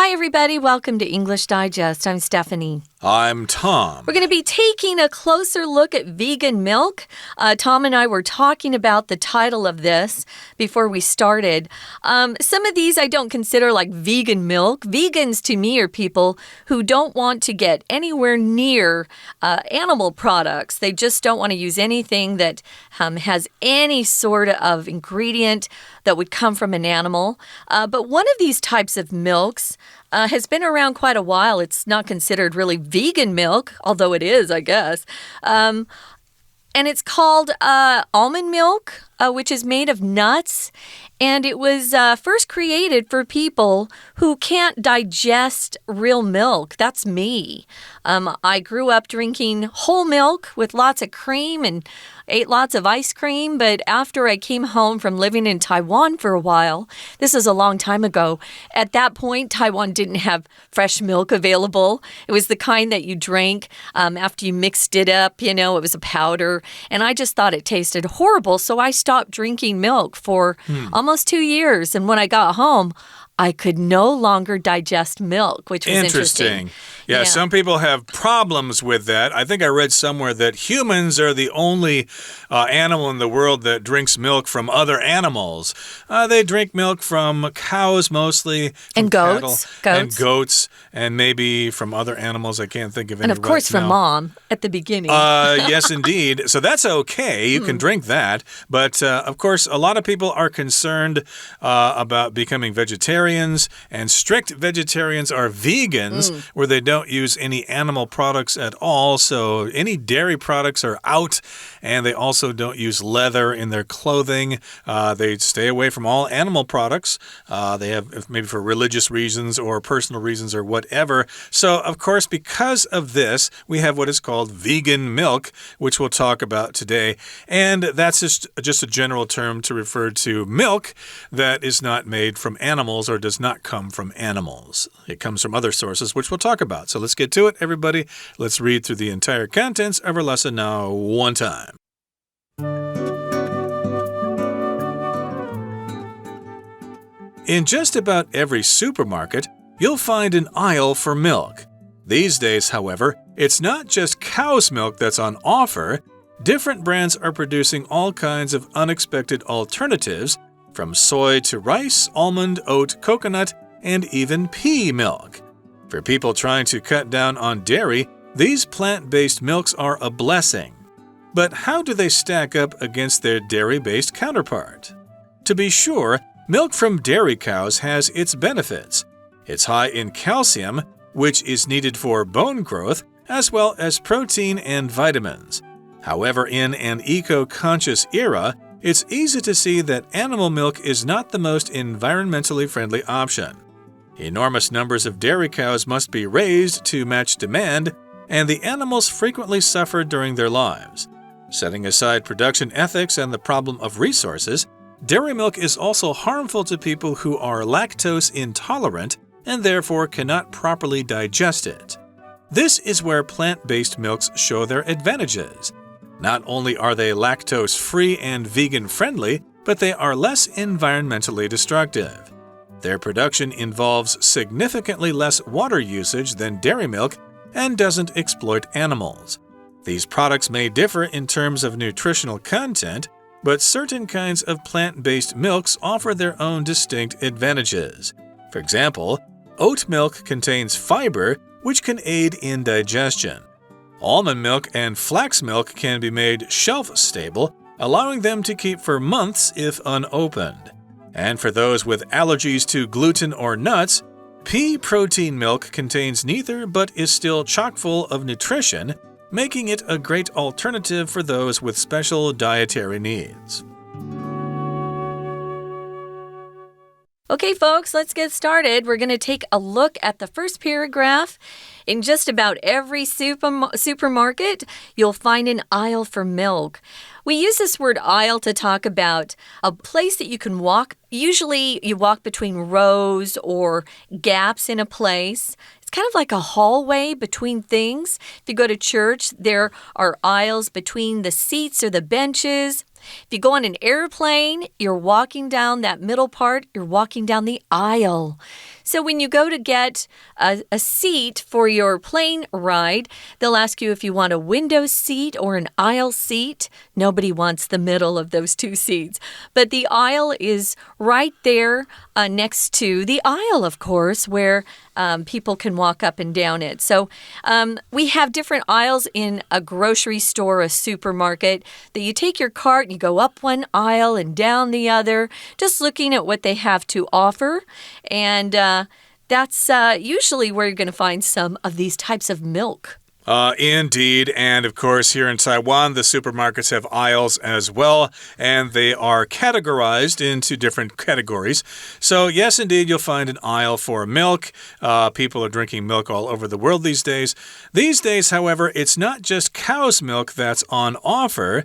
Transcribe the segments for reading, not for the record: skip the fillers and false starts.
Hi, everybody. Welcome to English Digest. I'm Stephanie. I'm Tom. We're going to be taking a closer look at vegan milk. Tom and I were talking about the title of this before we started. Some of these I don't consider like vegan milk. Vegans to me are people who don't want to get anywhere near animal products. They just don't want to use anything that has any sort of ingredient that would come from an animal. But one of these types of milks has been around quite a while. It's not considered really vegan milk, although it is, I guess. And it's called almond milk, which is made of nuts. And it was first created for people who can't digest real milk. That's me. I grew up drinking whole milk with lots of cream and ate lots of ice cream. But after I came home from living in Taiwan for a while, this is a long time ago, at that point, Taiwan didn't have fresh milk available. It was the kind that you drank after you mixed it up. You know, it was a powder. And I just thought it tasted horrible. So I stopped drinking milk for almost 2 years. And when I got home, I could no longer digest milk, which was interesting. Yeah, some people have problems with that. I think I read somewhere that humans are the only animal in the world that drinks milk from other animals. They drink milk from cows mostly, and goats. And goats, and maybe from other animals. I can't think of any. And of course from mom at the beginning. Yes, indeed. So that's okay. You can drink that. But of course, a lot of people are concerned about becoming vegetarians, and strict vegetarians are vegans, where they don't use any animal products at all. So any dairy products are out, and they also don't use leather in their clothing. They stay away from all animal products. They have maybe for religious reasons or personal reasons or whatever. So, of course, because of this, we have what is called vegan milk, which we'll talk about today. And that's just a general term to refer to milk that is not made from animals or does not come from animals. It comes from other sources, which we'll talk about. So let's get to it, everybody. Let's read through the entire contents of our lesson now one time. In just about every supermarket, you'll find an aisle for milk. These days, however, it's not just cow's milk that's on offer. Different brands are producing all kinds of unexpected alternatives, from soy to rice, almond, oat, coconut, and even pea milk. For people trying to cut down on dairy, these plant-based milks are a blessing. But how do they stack up against their dairy-based counterpart? To be sure, milk from dairy cows has its benefits. It's high in calcium, which is needed for bone growth, as well as protein and vitamins. However, in an eco-conscious era, it's easy to see that animal milk is not the most environmentally friendly option. Enormous numbers of dairy cows must be raised to match demand, and the animals frequently suffer during their lives. Setting aside production ethics and the problem of resources, dairy milk is also harmful to people who are lactose intolerant and therefore cannot properly digest it. This is where plant-based milks show their advantages. Not only are they lactose-free and vegan-friendly, but they are less environmentally destructive. Their production involves significantly less water usage than dairy milk and doesn't exploit animals. These products may differ in terms of nutritional content, but certain kinds of plant-based milks offer their own distinct advantages. For example, oat milk contains fiber, which can aid in digestion. Almond milk and flax milk can be made shelf-stable, allowing them to keep for months if unopened. And for those with allergies to gluten or nuts, pea protein milk contains neither but is still chock-full of nutrition, making it a great alternative for those with special dietary needs. Okay, folks, let's get started. We're going to take a look at the first paragraph. In just about every supermarket, you'll find an aisle for milk. We use this word aisle to talk about a place that you can walk. Usually, you walk between rows or gaps in a place. It's kind of like a hallway between things. If you go to church, there are aisles between the seats or the benches. If you go on an airplane, you're walking down that middle part, you're walking down the aisle. So when you go to get a seat for your plane ride, they'll ask you if you want a window seat or an aisle seat. Nobody wants the middle of those two seats. But the aisle is right there next to the aisle, of course, where people can walk up and down it. So we have different aisles in a grocery store, a supermarket, that you take your cart and you go up one aisle and down the other, just looking at what they have to offer. And that's usually where you're going to find some of these types of milk. Indeed. And of course, here in Taiwan, the supermarkets have aisles as well, and they are categorized into different categories. So yes, indeed, you'll find an aisle for milk. People are drinking milk all over the world these days. These days, however, it's not just cow's milk that's on offer.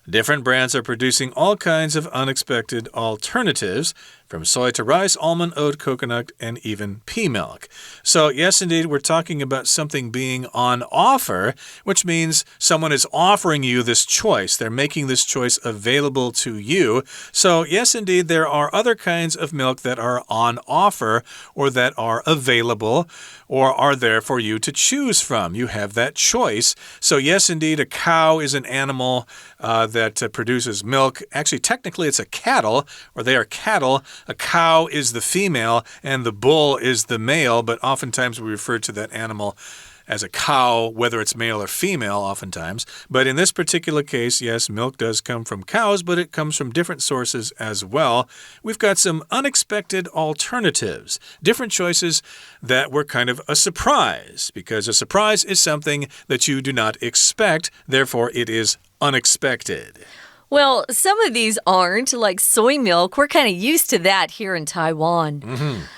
Different brands are producing all kinds of unexpected alternatives, from soy to rice, almond, oat, coconut, and even pea milk. So, yes, indeed, we're talking about something being on offer, which means someone is offering you this choice. They're making this choice available to you. So, yes, indeed, there are other kinds of milk that are on offer or that are available or are there for you to choose from. You have that choice. So, yes, indeed, a cow is an animal that produces milk. Actually, technically, it's a cattle, or they are cattle. A cow is the female and the bull is the male, but oftentimes we refer to that animal as a cow, whether it's male or female, oftentimes. But in this particular case, yes, milk does come from cows, but it comes from different sources as well. We've got some unexpected alternatives, different choices that were kind of a surprise, because a surprise is something that you do not expect, therefore it is unexpected. Well, some of these aren't, like soy milk. We're kind of used to that here in Taiwan.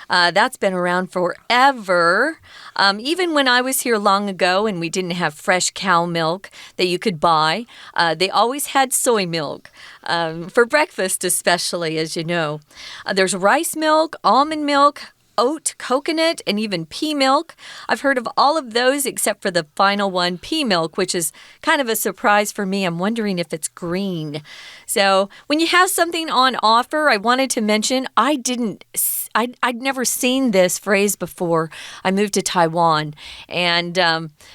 That's been around forever. Even when I was here long ago and we didn't have fresh cow milk that you could buy, they always had soy milk, for breakfast especially, as you know. There's rice milk, almond milk, oat, coconut, and even pea milk. I've heard of all of those except for the final one, pea milk, which is kind of a surprise for me. I'm wondering if it's green. So when you have something on offer, I wanted to mention I'd never seen this phrase before I moved to Taiwan. And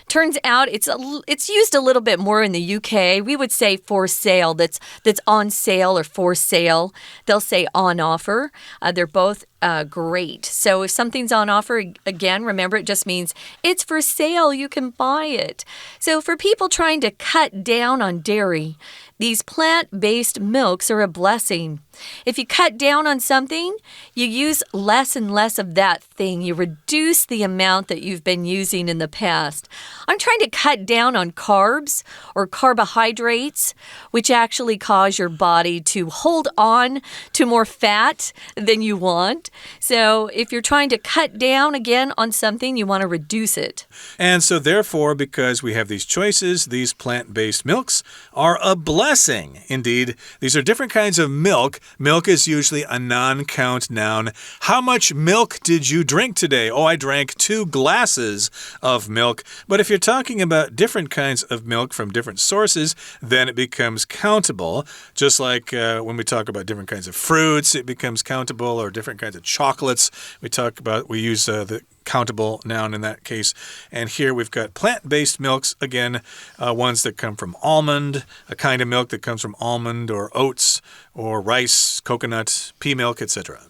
turns out it's used a little bit more in the UK. We would say for sale, that's on sale or for sale. They'll say on offer. They're both great. So if something's on offer, again, remember it just means it's for sale. You can buy it. So for people trying to cut down on dairy, these plant-based milks are a blessing. If you cut down on something, you use less and less of that thing. You reduce the amount that you've been using in the past. I'm trying to cut down on carbs or carbohydrates, which actually cause your body to hold on to more fat than you want. So if you're trying to cut down again on something, you want to reduce it. And so therefore, because we have these choices, these plant-based milks are a blessing. Indeed, these are different kinds of milk. Milk is usually a non-count noun. How much milk did you drink today? Oh, I drank 2 glasses of milk. But if you're talking about different kinds of milk from different sources, then it becomes countable. Just like when we talk about different kinds of fruits, it becomes countable, or different kinds of chocolates. We use the countable noun in that case. And here we've got plant-based milks, again, ones that come from almond, a kind of milk that comes from almond or oats or rice, coconut, pea milk, etc.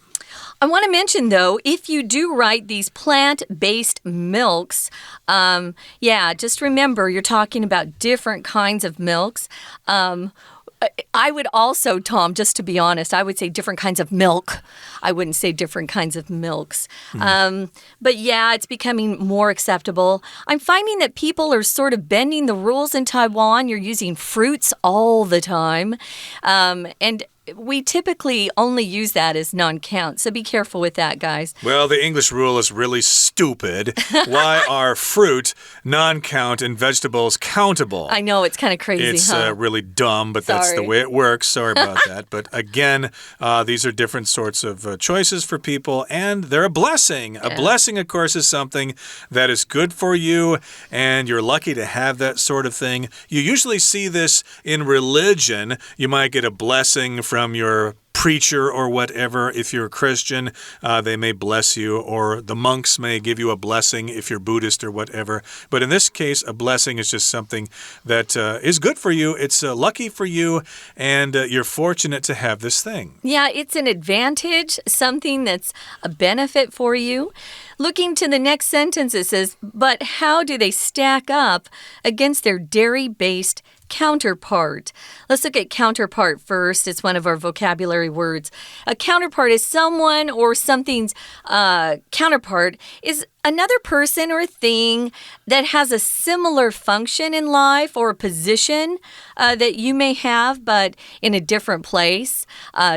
I want to mention, though, if you do write these plant-based milks, just remember you're talking about different kinds of milks. I would also, Tom, just to be honest, I would say different kinds of milk. I wouldn't say different kinds of milks. But yeah, it's becoming more acceptable. I'm finding that people are sort of bending the rules in Taiwan. You're using fruits all the time. And we typically only use that as non-count, so be careful with that, guys. Well, the English rule is really stupid. Why are fruit non-count and vegetables countable? I know, it's kind of crazy, It's really dumb, but that's the way it works. Sorry about that. But again, these are different sorts of choices for people, and they're a blessing. Yeah. A blessing, of course, is something that is good for you, and you're lucky to have that sort of thing. You usually see this in religion. You might get a blessing from your preacher or whatever. If you're a Christian, they may bless you, or the monks may give you a blessing if you're Buddhist or whatever. But in this case, a blessing is just something that is good for you. It's lucky for you, and you're fortunate to have this thing. Yeah, it's an advantage, something that's a benefit for you. Looking to the next sentence, it says, but how do they stack up against their dairy-based counterpart? Let's look at counterpart first. It's one of our vocabulary words. A counterpart is someone or something's counterpart is another person or thing that has a similar function in life or a position that you may have, but in a different place.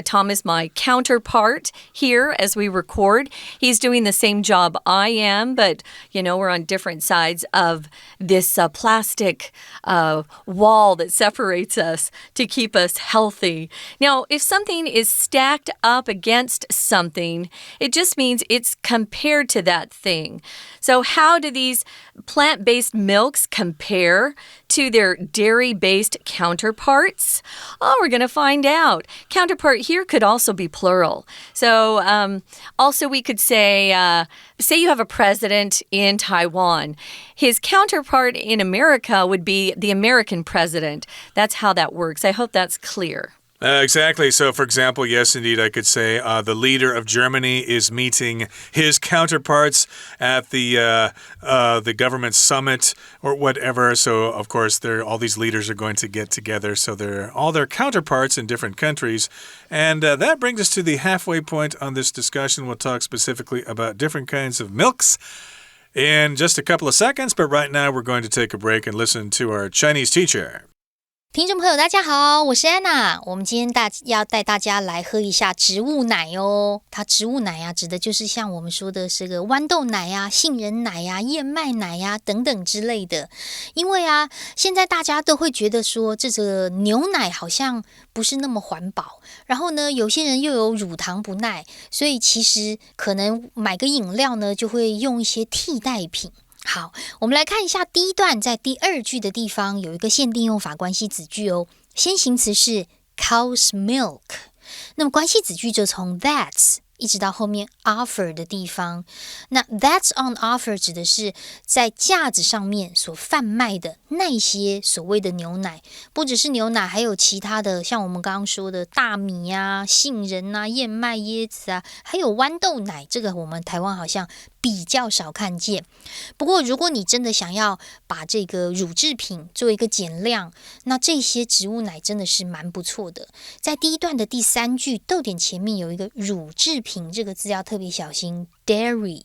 Tom is my counterpart here as we record. He's doing the same job I am, but, we're on different sides of this plastic wall that separates us to keep us healthy. Now, if something is stacked up against something, it just means it's compared to that thing. So how do these plant-based milks compare to their dairy-based counterparts? Oh, we're going to find out. Counterpart here could also be plural. So also we could say you have a president in Taiwan. His counterpart in America would be the American president. That's how that works. I hope that's clear. Exactly. So, for example, yes, indeed, I could say the leader of Germany is meeting his counterparts at the government summit or whatever. So, of course, all these leaders are going to get together. So, they're all their counterparts in different countries. And that brings us to the halfway point on this discussion. We'll talk specifically about different kinds of milks in just a couple of seconds. But right now, we're going to take a break and listen to our Chinese teacher. 听众朋友大家好，我是安娜。我们今天要带大家来喝一下植物奶哦。它植物奶指的就是像我们说的这个豌豆奶杏仁奶燕麦奶等等之类的。因为现在大家都会觉得说这个牛奶好像不是那么环保，然后呢有些人又有乳糖不耐，所以其实可能买个饮料呢就会用一些替代品。好，我们来看一下第一段，在第二句的地方有一个限定用法关系子句哦。先行词是 cow's milk， 那么关系子句就从 that's一直到后面 offer 的地方。那 that's on offer 指的是在架子上面所贩卖的那些所谓的牛奶，不只是牛奶，还有其他的，像我们刚刚说的大米杏仁燕麦椰子还有豌豆奶，这个我们台湾好像比较少看见。不过如果你真的想要把这个乳制品做一个减量，那这些植物奶真的是蛮不错的。在第一段的第三句逗点前面有一个乳制品这个字要特别小心 dairy。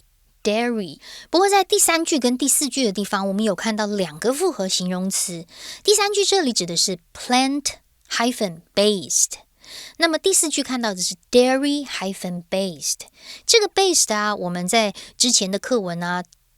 不过在第三句跟第四句的地方，我们有看到两个复合形容词。第三句这里指的是 plant-based， 那么第四句看到的是 dairy-based。 这个 based我们在之前的课文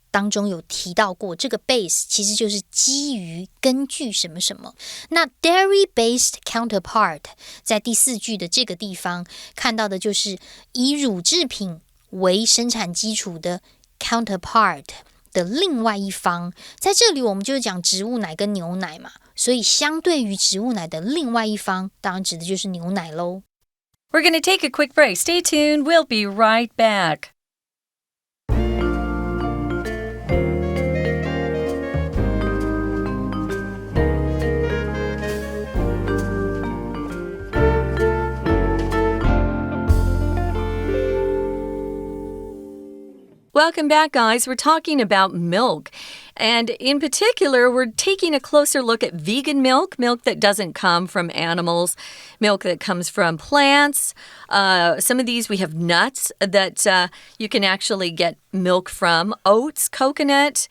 当中有提到过，这个 base 其实就是基于根据什么什么。那 dairy-based counterpart 在第四句的这个地方看到的就是以乳制品为生产基础的 counterpart 的另外一方。在这里我们就讲植物奶跟牛奶嘛，所以相对于植物奶的另外一方，当然指的就是牛奶咯。 We're going to take a quick break. Stay tuned. We'll be right back. Welcome back, guys. We're talking about milk. And in particular, we're taking a closer look at vegan milk that doesn't come from animals, milk that comes from plants. Some of these we have nuts that you can actually get milk from, oats, coconut.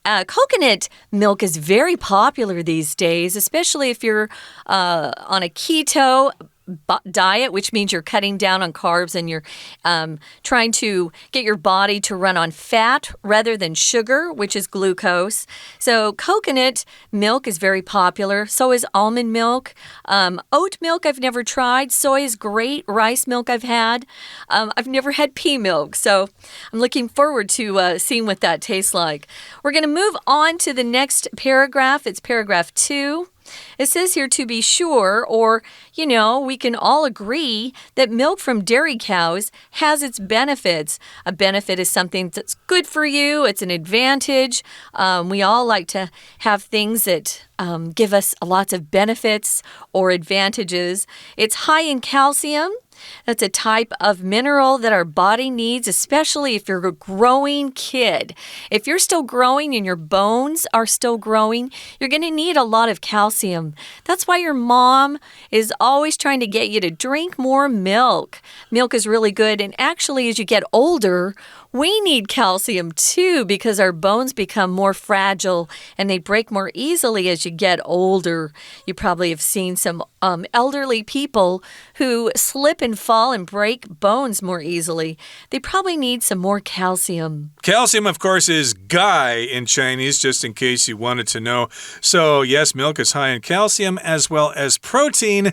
Coconut milk is very popular these days, especially if you're on a keto diet, which means you're cutting down on carbs and you're trying to get your body to run on fat rather than sugar, which is glucose. So coconut milk is very popular. So is almond milk. Oat milk I've never tried. Soy is great. Rice milk I've had. I've never had pea milk. So I'm looking forward to seeing what that tastes like. We're going to move on to the next paragraph. It's paragraph 2. It says here to be sure, or, we can all agree that milk from dairy cows has its benefits. A benefit is something that's good for you. It's an advantage. We all like to have things that give us lots of benefits or advantages. It's high in calcium. That's a type of mineral that our body needs, especially if you're a growing kid. If you're still growing and your bones are still growing, you're going to need a lot of calcium. That's why your mom is always trying to get you to drink more milk. Milk is really good, and actually, as you get older, we need calcium too because our bones become more fragile and they break more easily as you get older. You probably have seen some elderly people who slip and fall and break bones more easily. They probably need some more calcium. Calcium, of course, is gai in Chinese, just in case you wanted to know. So, yes, milk is high in calcium as well as protein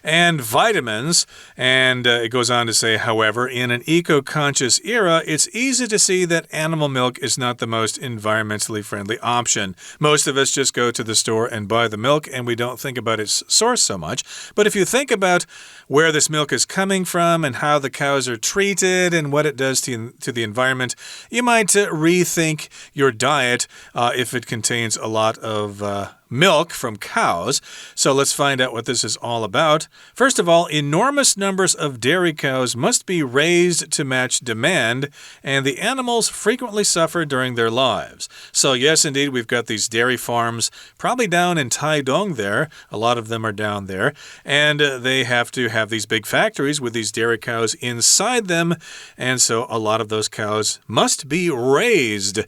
and vitamins. And it goes on to say, however, in an eco-conscious era, it's easy to see that animal milk is not the most environmentally friendly option. Most of us just go to the store and buy the milk, and we don't think about its source so much. But if you think about where this milk is coming from and how the cows are treated and what it does to the environment, you might rethink your diet if it contains a lot of milk from cows. So let's find out what this is all about. First of all, enormous numbers of dairy cows must be raised to match demand, and the animals frequently suffer during their lives. So yes, indeed, we've got these dairy farms, probably down in Taidong there. A lot of them are down there, and they have to have these big factories with these dairy cows inside them, and so a lot of those cows must be raised.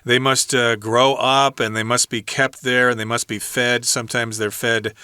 They must grow up, and they must be kept there, and they must be fed. Sometimes they're fed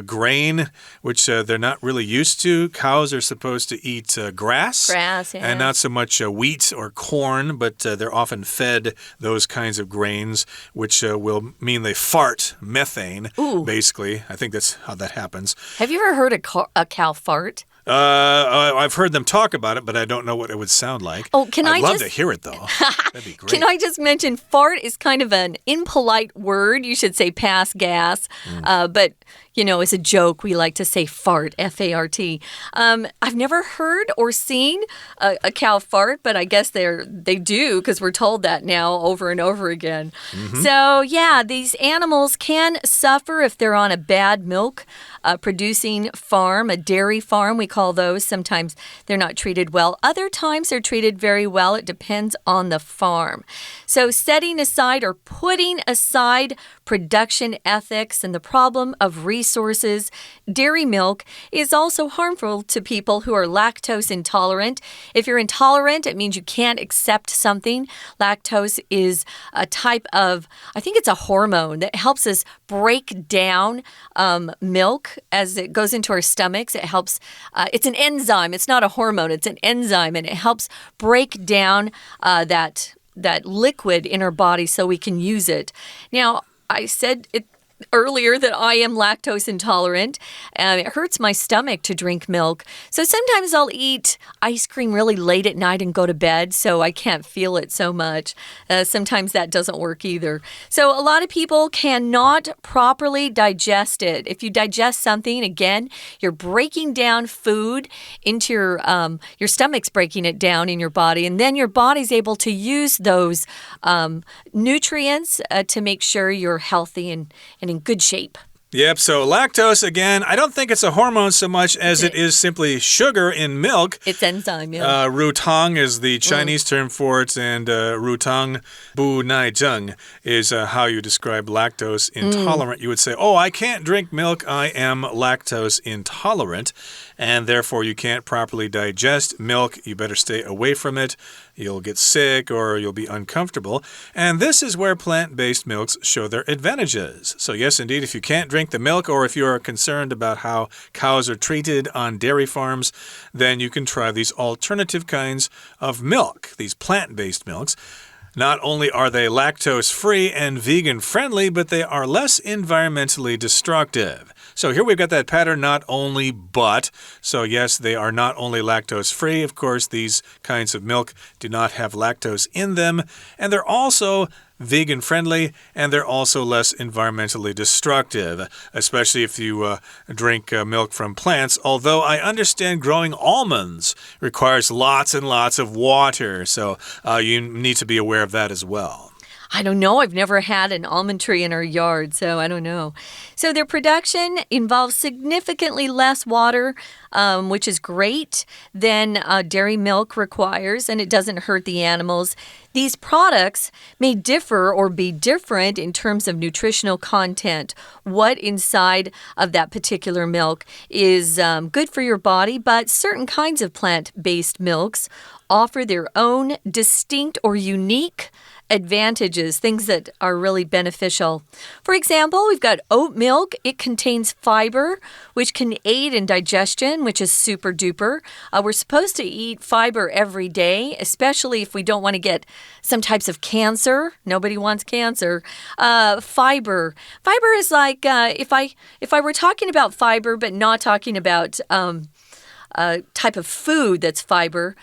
grain, which they're not really used to. Cows are supposed to eat grass, yeah. And not so much wheat or corn, but they're often fed those kinds of grains, which will mean they fart methane, basically. I think that's how that happens. Have you ever heard a cow fart? I've heard them talk about it, but I don't know what it would sound like. I'd love to hear it, though. That'd be great. Can I just mention fart is kind of an impolite word. You should say pass gas. But, as a joke, we like to say fart, F-A-R-T. I've never heard or seen a cow fart, but I guess they do because we're told that now over and over again. So, yeah, these animals can suffer if they're on a bad milk producing farm, a dairy farm, we call those. Sometimes they're not treated well. Other times they're treated very well. It depends on the farm. So setting aside or putting aside production ethics and the problem of resources, dairy milk is also harmful to people who are lactose intolerant. If you're intolerant, it means you can't accept something. Lactose is a type of, I think it's a hormone that helps us break down milk as it goes into our stomachs. It helps, it's an enzyme. It's not a hormone. It's an enzyme, and it helps break down that liquid in our body so we can use it. Now, I said it earlier that I am lactose intolerant. It hurts my stomach to drink milk. So sometimes I'll eat ice cream really late at night and go to bed, so I can't feel it so much. Sometimes that doesn't work either. So a lot of people cannot properly digest it. If you digest something, again, you're breaking down food into your stomach's breaking it down in your body, and then your body's able to use those nutrients to make sure you're healthy and in good shape. Yep, so lactose, again, I don't think it's a hormone so much as it is simply sugar in milk. It's enzyme, yeah. Rutang is the Chinese term for it, and rutang bu nai zheng is how you describe lactose intolerant. You would say, I can't drink milk, I am lactose intolerant, and therefore you can't properly digest milk. You better stay away from it. You'll get sick or you'll be uncomfortable. And this is where plant-based milks show their advantages. So yes, indeed, if you can't drink the milk, or if you're concerned about how cows are treated on dairy farms, then you can try these alternative kinds of milk, these plant-based milks. Not only are they lactose-free and vegan-friendly, but they are less environmentally destructive. So here we've got that pattern, not only, but. So yes, they are not only lactose-free. Of course, these kinds of milk do not have lactose in them. And they're also vegan friendly, and they're also less environmentally destructive, especially if you drink milk from plants. Although I understand growing almonds requires lots and lots of water, so you need to be aware of that as well. I don't know. I've never had an almond tree in our yard, so I don't know. So their production involves significantly less water, which is great, than dairy milk requires, and it doesn't hurt the animals. These products may differ or be different in terms of nutritional content. What inside of that particular milk is good for your body, but certain kinds of plant-based milks offer their own distinct or unique advantages, things that are really beneficial. For example, we've got oat milk. It contains fiber, which can aid in digestion, which is super duper. We're supposed to eat fiber every day, especially if we don't want to get some types of cancer. Nobody wants cancer. Fiber is like if I were talking about fiber but not talking about type of food that's fiber.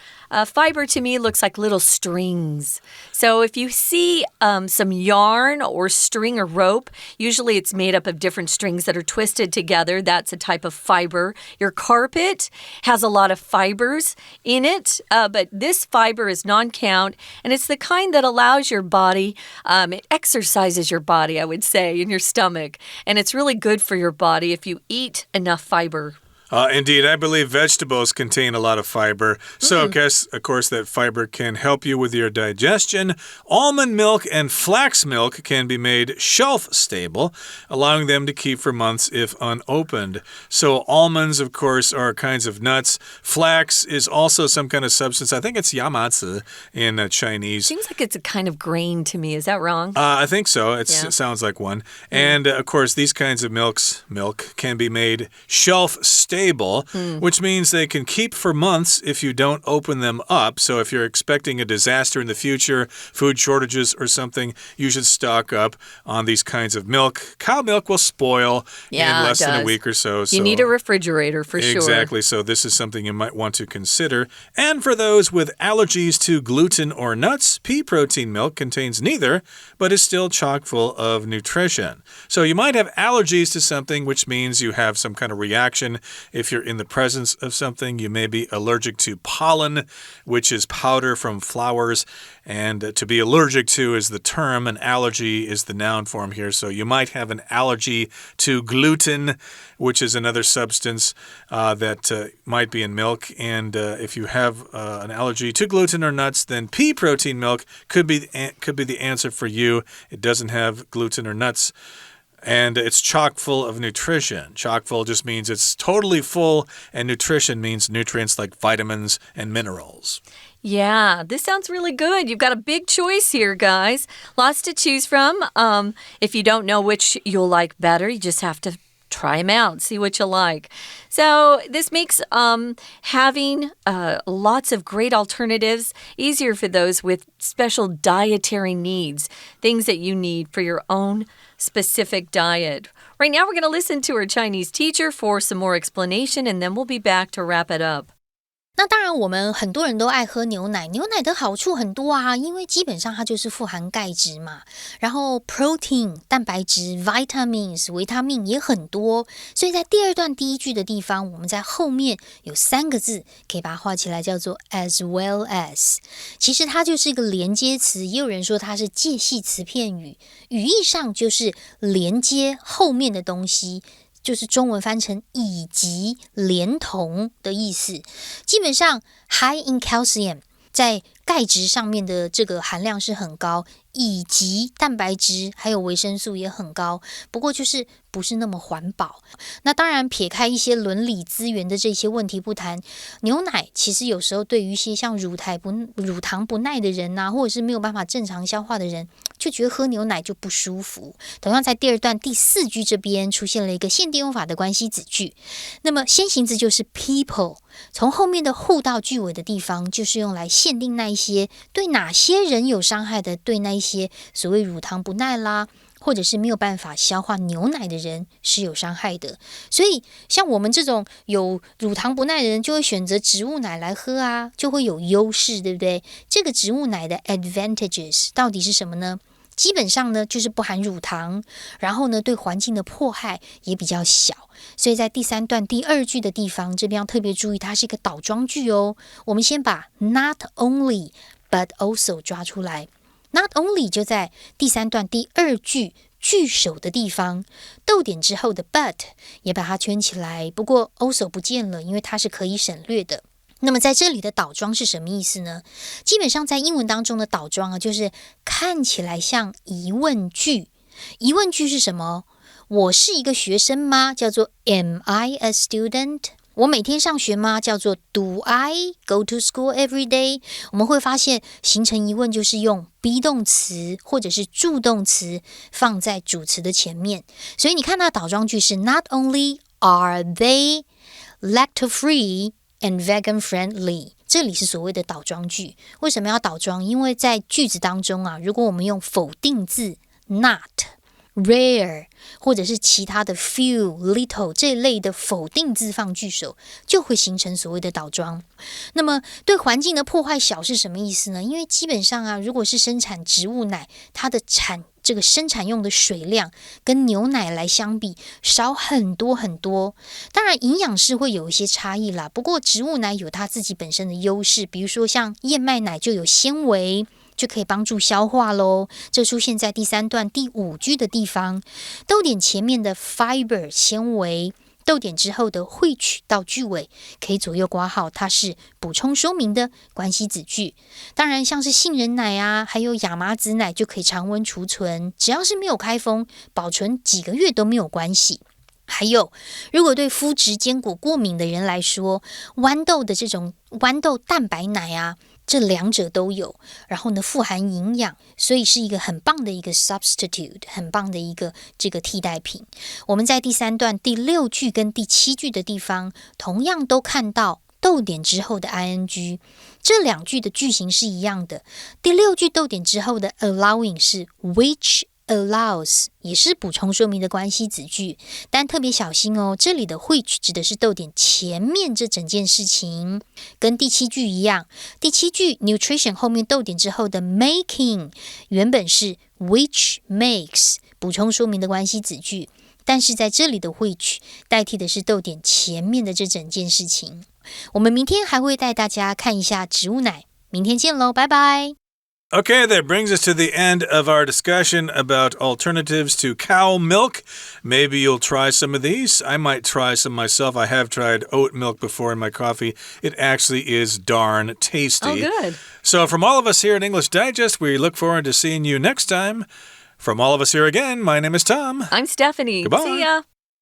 Fiber to me looks like little strings. So if you see some yarn or string or rope, usually it's made up of different strings that are twisted together. That's a type of fiber. Your carpet has a lot of fibers in it, but this fiber is non-count, and it's the kind that allows your body, it exercises your body, I would say, in your stomach. And it's really good for your body if you eat enough fiber. Indeed, I believe vegetables contain a lot of fiber. So, of course, that fiber can help you with your digestion. Almond milk and flax milk can be made shelf-stable, allowing them to keep for months if unopened. So, almonds, of course, are kinds of nuts. Flax is also some kind of substance. I think it's yamatsu in Chinese. Seems like it's a kind of grain to me. Is that wrong? I think so. It sounds like one. And, of course, these kinds of milk can be made shelf-stable. Which means they can keep for months if you don't open them up. So if you're expecting a disaster in the future, food shortages or something, you should stock up on these kinds of milk. Cow milk will spoil in less than a week or so. You need a refrigerator for sure. Exactly. So this is something you might want to consider. And for those with allergies to gluten or nuts, pea protein milk contains neither, but is still chock full of nutrition. So you might have allergies to something, which means you have some kind of reaction. If you're in the presence of something, you may be allergic to pollen, which is powder from flowers. And to be allergic to is the term, and allergy is the noun form here. So you might have an allergy to gluten, which is another substance that might be in milk. And if you have an allergy to gluten or nuts, then pea protein milk could be the answer for you. It doesn't have gluten or nuts. And it's chock full of nutrition. Chock full just means it's totally full, and nutrition means nutrients like vitamins and minerals. Yeah, this sounds really good. You've got a big choice here, guys. Lots to choose from. If you don't know which you'll like better, you just have to try them out, see what you like. So this makes having lots of great alternatives easier for those with special dietary needs, things that you need for your own specific diet. Right now, we're going to listen to our Chinese teacher for some more explanation, and then we'll be back to wrap it up. 那当然我们很多人都爱喝牛奶，牛奶的好处很多啊，因为基本上它就是富含钙质嘛，然后 protein 蛋白质 vitamins 维他命也很多，所以在第二段第一句的地方，我们在后面有3个字可以把它画起来，叫做 as well as。 其实它就是一个连接词，也有人说它是介系词片语，语义上就是连接后面的东西，就是中文翻成以及连同的意思。基本上 high in calcium 在钙质上面的这个含量是很高，以及蛋白质还有维生素也很高，不过就是不是那么环保。那当然撇开一些伦理资源的这些问题不谈，牛奶其实有时候对于一些像乳糖不耐的人啊，或者是没有办法正常消化的人，就觉得喝牛奶就不舒服。同样在第二段第4句这边出现了一个限定用法的关系子句，那么先行字就是 people， 从后面的互到句尾的地方就是用来限定那一些对哪些人有伤害的，对那一些所谓乳糖不耐啦，或者是没有办法消化牛奶的人是有伤害的。所以像我们这种有乳糖不耐的人就会选择植物奶来喝啊，就会有优势，对不对？这个植物奶的 advantages 到底是什么呢？基本上呢就是不含乳糖，然后呢对环境的迫害也比较小，所以在第3段第2句的地方，这边要特别注意，它是一个倒装句哦。我们先把 not only but also 抓出来， not only 就在第3段第2句句首的地方，逗点之后的 but 也把它圈起来，不过 also 不见了，因为它是可以省略的。那么在这里的倒装是什么意思呢？基本上在英文当中的倒装就是看起来像疑问句。疑问句是什么？我是一个学生吗？叫做 Am I a student？ 我每天上学吗？叫做 Do I go to school every day？ 我们会发现形成疑问就是用 be 动词或者是助动词放在主词的前面，所以你看到倒装句是 Not only are they lactose-free and vegan friendly， 这里是所谓的倒装句。为什么要倒装？因为在句子当中啊，如果我们用否定字 not、rare 或者是其他的 few、little 这一类的否定字放句首，就会形成所谓的倒装。那么对环境的破坏小是什么意思呢？因为基本上啊，如果是生产植物奶，它的这个生产用的水量跟牛奶来相比少很多很多，当然营养是会有一些差异啦，不过植物奶有它自己本身的优势，比如说像燕麦奶就有纤维，就可以帮助消化咯，这出现在第3段第5句的地方，逗点前面的 fiber 纤维，逗点之后的which到句尾可以左右括号，它是补充说明的关系子句。当然像是杏仁奶啊，还有亚麻籽奶就可以常温储存，只要是没有开封，保存几个月都没有关系。还有如果对麸质坚果过敏的人来说，豌豆的这种豌豆蛋白奶啊，这两者都有，然后呢富含营养，所以是一个很棒的一个 substitute， 很棒的一个这个替代品。我们在第3段第6句跟第7句的地方同样都看到逗点之后的 ing， 这2句的句型是一样的。第6句逗点之后的 allowing 是 which allows， 也是补充说明的关系子句，但特别小心哦，这里的 which 指的是逗点前面这整件事情，跟第7句一样。第7句 nutrition 后面逗点之后的 making 原本是 which makes 补充说明的关系子句，但是在这里的 which 代替的是逗点前面的这整件事情。我们明天还会带大家看一下植物奶，明天见咯，拜拜。Okay, that brings us to the end of our discussion about alternatives to cow milk. Maybe you'll try some of these. I might try some myself. I have tried oat milk before in my coffee. It actually is darn tasty. Oh, good. So from all of us here at English Digest, we look forward to seeing you next time. From all of us here again, my name is Tom. I'm Stephanie. Goodbye. See ya.